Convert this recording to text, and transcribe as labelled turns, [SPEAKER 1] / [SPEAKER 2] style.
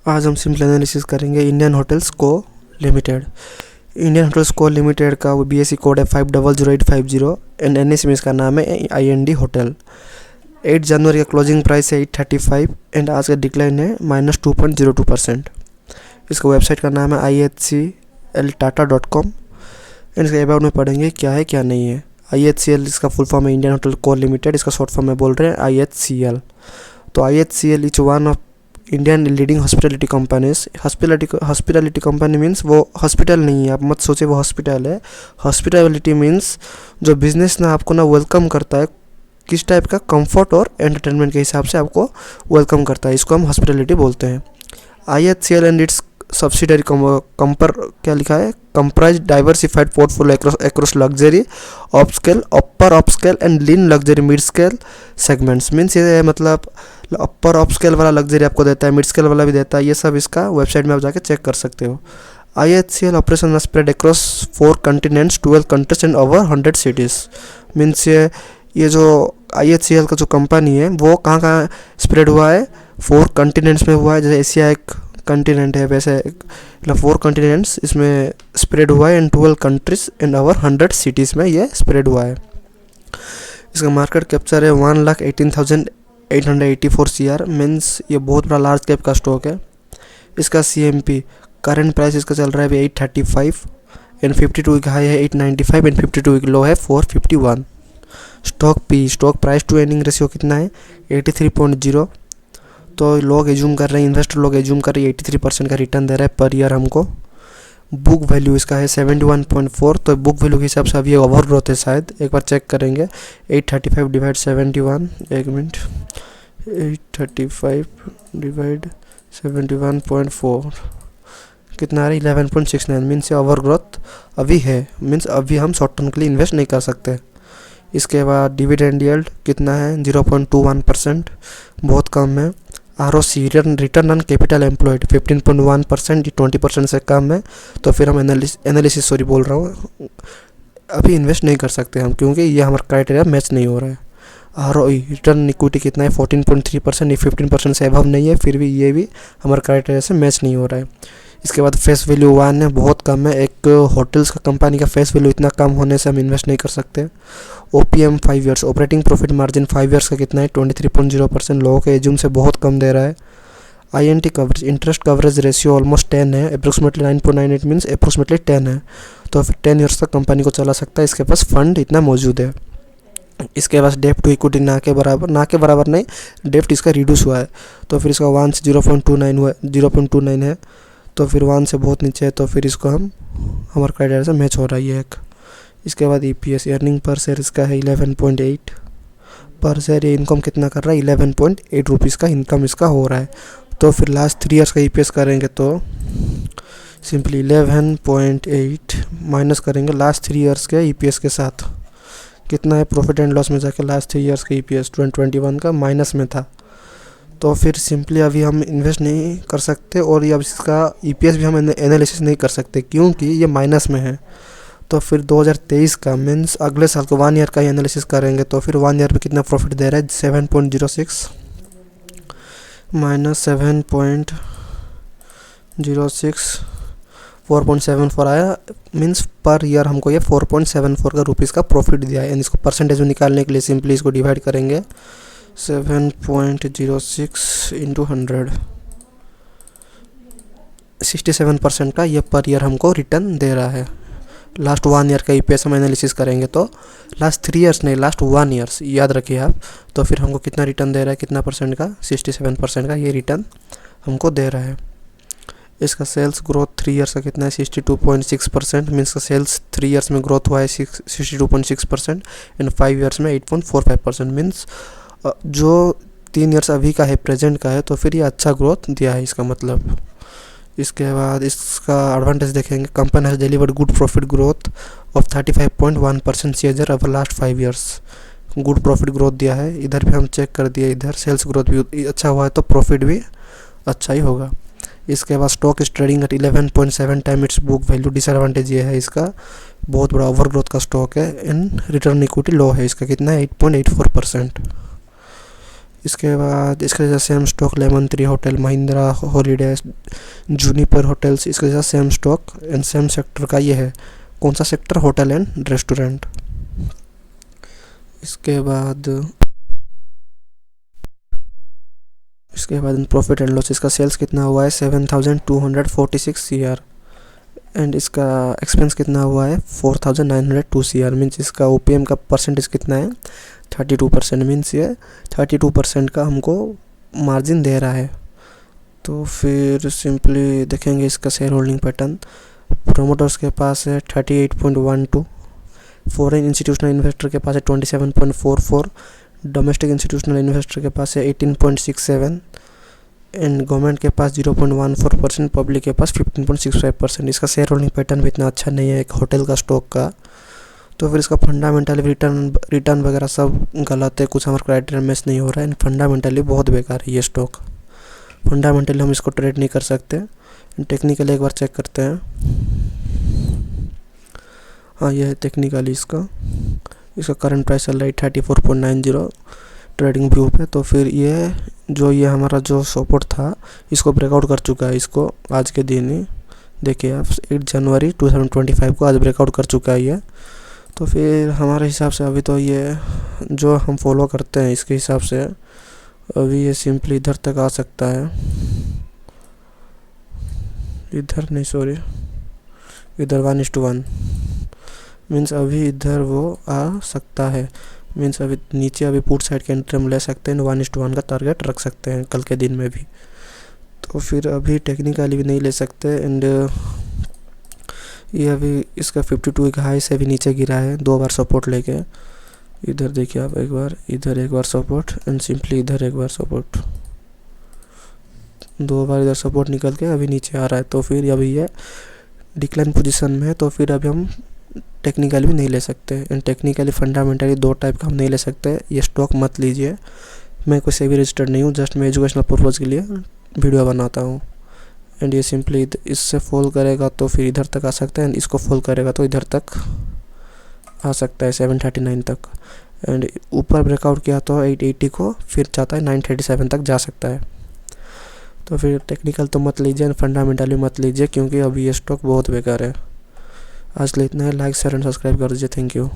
[SPEAKER 1] आज हम simple analysis करेंगे इंडियन होटल्स को लिमिटेड। इंडियन होटल्स को लिमिटेड का वो BSE कोड है 500850 एंड NSE में इसका नाम है IND होटल। 8 जनवरी का क्लोजिंग प्राइस है 835 एंड आज का डिक्लाइन है -2.02%। इसका वेबसाइट का नाम है ihcltata.com एंड इसका अबाउट में पढ़ेंगे क्या है क्या नहीं है। IHCL इसका फुल फॉर्म है इंडियन होटल को लिमिटेड, इसका शॉर्ट फॉर्म में बोल रहे हैं IHCL। तो IHCL is one of Indian leading hospitality companies. Hospitality company means वो हॉस्पिटल नहीं है, आप मत सोचे वो हॉस्पिटल है। हॉस्पिटलिटी मीन्स जो बिजनेस ना आपको ना वेलकम करता है, किस टाइप का कंफर्ट और एंटरटेनमेंट के हिसाब से आपको वेलकम करता है, इसको हम हॉस्पिटलिटी बोलते हैं। IHCL एंड इट्स सब्सिडरी क्या लिखा है, comprise diversified portfolio across luxury, upscale, upper upscale and lean luxury mid scale segments. Means ये मतलब अपर अपस्केल वाला लग्जरी आपको देता है, मिड स्केल वाला भी देता है, ये सब इसका वेबसाइट में आप जाके चेक कर सकते हो। IHCL operation spread across 4 continents, 12 countries and over 100 cities. Means ये जो IHCL का जो कंपनी है वो कहाँ कहाँ स्प्रेड हुआ है, 4 कंटिनेंट्स में हुआ है। जैसे एशिया एक कंटिनेंट है, वैसे 4 कंटिनेंट्स इसमें स्प्रेड हुआ है and 12 countries and over 100 cities में ये स्प्रेड हुआ है। इसका मार्केट कैप्चर है 1,18,884 CR। मीन्स ये बहुत बड़ा लार्ज कैप का स्टॉक है। इसका CMP करंट प्राइस इसका चल रहा है अभी 835 एंड 52 वीक हाई है 895 एंड 52 वीक लो है 451। Stock price to earning ratio कितना है 83.0। तो लोग एज्यूम कर रहे हैं, इन्वेस्टर लोग एज्यूम कर रहे हैं 83% का रिटर्न दे रहा है पर ईयर हमको। बुक वैल्यू इसका है 71.4, तो बुक वैल्यू के हिसाब से अभी ओवर ग्रोथ है शायद, एक बार चेक करेंगे। 835 डिवाइड 71, एक मिनट, 835 डिवाइड 71.4 कितना आ रहा है 11.69। मीन्स ओवर ग्रोथ अभी है, मीन्स अभी हम शॉर्ट टर्म के लिए इन्वेस्ट नहीं कर सकते। इसके बाद डिविडेंड यील्ड कितना है 0.21%, बहुत कम है। ROC return on capital employed 15.1%, ये 20% से कम है। तो फिर हम एनालिसिस बोल रहा हूँ, अभी इन्वेस्ट नहीं कर सकते हम, क्योंकि ये हमारा क्राइटेरिया मैच नहीं हो रहा है। ROE रिटर्न इक्विटी कितना है 14.3%, ये 15% से अबव नहीं है, फिर भी ये भी हमारे क्राइटेरिया से मैच नहीं हो रहा है। इसके बाद फेस वैल्यू 1 है, बहुत कम है। एक होटल्स का कंपनी का फेस वैल्यू इतना कम होने से हम इन्वेस्ट नहीं कर सकते। OPM 5 years, operating profit margin 5 years का कितना है 23.0%, लोगों के एज्यूम से बहुत कम दे रहा है। INT coverage, interest coverage ratio almost 10 है, अप्रोक्सीमेटली 9.98 मीन्स अप्रोक्सीमेटली 10 है। तो फिर 10 ईयर्स तक कंपनी को चला सकता है, इसके पास फंड इतना मौजूद है। इसके पास डेप्ट टू इक्विटी ना के बराबर नहीं, डेप्ट इसका रिड्यूस हुआ है। तो फिर इसका 1 से 0.29 हुआ, 0.29 है, तो फिर 1 से बहुत नीचे है, तो फिर इसको हम हमारे क्राइटेरिया से मैच हो रहा है ये एक। इसके बाद EPS अर्निंग पर शेयर इसका है 11.8 पर शेयर। ये इनकम कितना कर रहा है 11.8 रुपीज़ का इनकम इसका हो रहा है। तो फिर लास्ट 3 ईयर्स का EPS करेंगे तो सिंपली 11.8 माइनस करेंगे लास्ट 3 ईयर्स के EPS के साथ, कितना है प्रॉफिट एंड लॉस में जाके लास्ट 3 ईयर्स का EPS 2021 का माइनस में था। तो फिर सिंपली अभी हम इन्वेस्ट नहीं कर सकते और ये अब इसका EPS भी हम एनालिसिस नहीं कर सकते क्योंकि ये माइनस में है। तो फिर 2023 का मीन्स अगले साल को 1 ईयर का ही एनालिसिस करेंगे। तो फिर 1 ईयर में कितना प्रॉफिट दे रहा है 7.06 माइनस 7.06 4.74 आया। मीन्स पर ईयर हमको ये 4.74 का रुपीज़ का प्रॉफिट दिया है। इसको परसेंटेज में निकालने के लिए सिंपली इसको डिवाइड करेंगे 7.06 इंटू 100, 67% का ये पर ईयर हमको रिटर्न दे रहा है। लास्ट 1 ईयर का EPS हम एनालिसिस करेंगे तो लास्ट 3 ईयर्स नहीं, लास्ट 1 ईयर्स याद रखिए आप। तो फिर हमको कितना रिटर्न दे रहा है, कितना परसेंट का 67% का ये रिटर्न हमको दे रहा है। इसका सेल्स ग्रोथ 3 ईयर्स का कितना है 62.6%, मीन्स का सेल्स 3 ईयर्स में ग्रोथ हुआ है 62.6% एंड 5 ईयर्स में 8.45%। मीन्स जो 3 ईयर्स अभी का है प्रेजेंट का है, तो फिर ये अच्छा ग्रोथ दिया है इसका मतलब। इसके बाद इसका एडवांटेज देखेंगे, company has delivered good profit growth of 35.1% CAGR over last 5 years. Good profit growth दिया है, इधर भी हम चेक कर दिए, इधर सेल्स ग्रोथ भी अच्छा हुआ है तो प्रॉफिट भी अच्छा ही होगा। इसके बाद stock is trading at 11.7 time it's book value. Disadvantage ये है इसका, बहुत बड़ा ओवर ग्रोथ का स्टॉक है एंड रिटर्न इक्विटी लो है इसका, कितना है 8.84%। इसके बाद इसके जैसे same stock lemon tree hotel, Mahindra holidays, Juniper hotels, इसके जैसा same stock and same sector का ये है। कौन सा सेक्टर? Hotel and restaurant. इसके बाद प्रॉफिट एंड लॉस, इसका सेल्स कितना हुआ है 7246 सीआर एंड इसका एक्सपेंस कितना हुआ है 4902 सीआर। मीन्स इसका ओपीएम का परसेंटेज कितना है 32%। मीन्स ये 32% का हमको मार्जिन दे रहा है। तो फिर सिंपली देखेंगे इसका शेयर होल्डिंग पैटर्न। प्रोमोटर्स के पास है 38.12, फॉरेन इंस्टीट्यूशनल इन्वेस्टर के पास है 27.44, डोमेस्टिक इंस्टीट्यूशनल इन्वेस्टर के पास है 18.67 एंड गवर्नमेंट के पास 0.14%, पब्लिक के पास 15.65%। इसका शेयर होल्डिंग पैटर्न भी इतना अच्छा नहीं है एक होटल का स्टॉक का। तो फिर इसका फंडामेंटली रिटर्न वगैरह सब गलत है, कुछ हमारे क्राइटेरिया मैच नहीं हो रहा है एंड फंडामेंटली बहुत बेकार है ये स्टॉक। फंडामेंटली हम इसको ट्रेड नहीं कर सकते। टेक्निकली एक बार चेक करते हैं। हाँ, ये है टेक्निकली इसका करंट प्राइस चल रहा है 34.90 ट्रेडिंग व्यू पे। तो फिर ये हमारा जो सपोर्ट था इसको ब्रेकआउट कर चुका है। इसको आज के दिन ही देखिए आप 8 जनवरी 2025 को आज ब्रेकआउट कर चुका है ये। तो फिर हमारे हिसाब से अभी तो ये जो हम फॉलो करते हैं इसके हिसाब से अभी ये सिंपली इधर तक आ सकता है, इधर नहीं सॉरी, इधर 1:1 मीन्स अभी इधर वो आ सकता है। मीन्स अभी नीचे अभी पुट साइड के एंट्री हम ले सकते हैं, 1:1 का टारगेट रख सकते हैं कल के दिन में भी। तो फिर अभी टेक्निकली भी नहीं ले सकते एंड ये अभी इसका 52 का हाई से भी नीचे गिरा है 2 बार सपोर्ट लेके। इधर देखिए आप एक बार, इधर एक बार सपोर्ट एंड सिंपली इधर एक बार सपोर्ट, 2 बार इधर सपोर्ट निकल के अभी नीचे आ रहा है। तो फिर अभी ये डिक्लाइन पोजीशन में है। तो फिर अभी हम टेक्निकली भी नहीं ले सकते एंड टेक्निकली फंडामेंटली 2 टाइप का हम नहीं ले सकते। ये स्टॉक मत लीजिए। मैं कोई सेबी रजिस्टर्ड नहीं हूँ, जस्ट मैं एजुकेशनल पर्पज़ के लिए वीडियो बनाता हूँ। एंड ये सिंपली इससे फॉल करेगा तो फिर इधर तक आ सकता है एंड इसको फॉल करेगा तो इधर तक आ सकता है 739 तक एंड ऊपर ब्रेकआउट किया तो 880 को फिर जाता है 937 तक जा सकता है। तो फिर टेक्निकल तो मत लीजिए एंड फंडामेंटली मत लीजिए क्योंकि अभी ये स्टॉक बहुत बेकार है। आज के लिए इतना है। लाइक शेयर एंड सब्सक्राइब कर दीजिए। Thank you.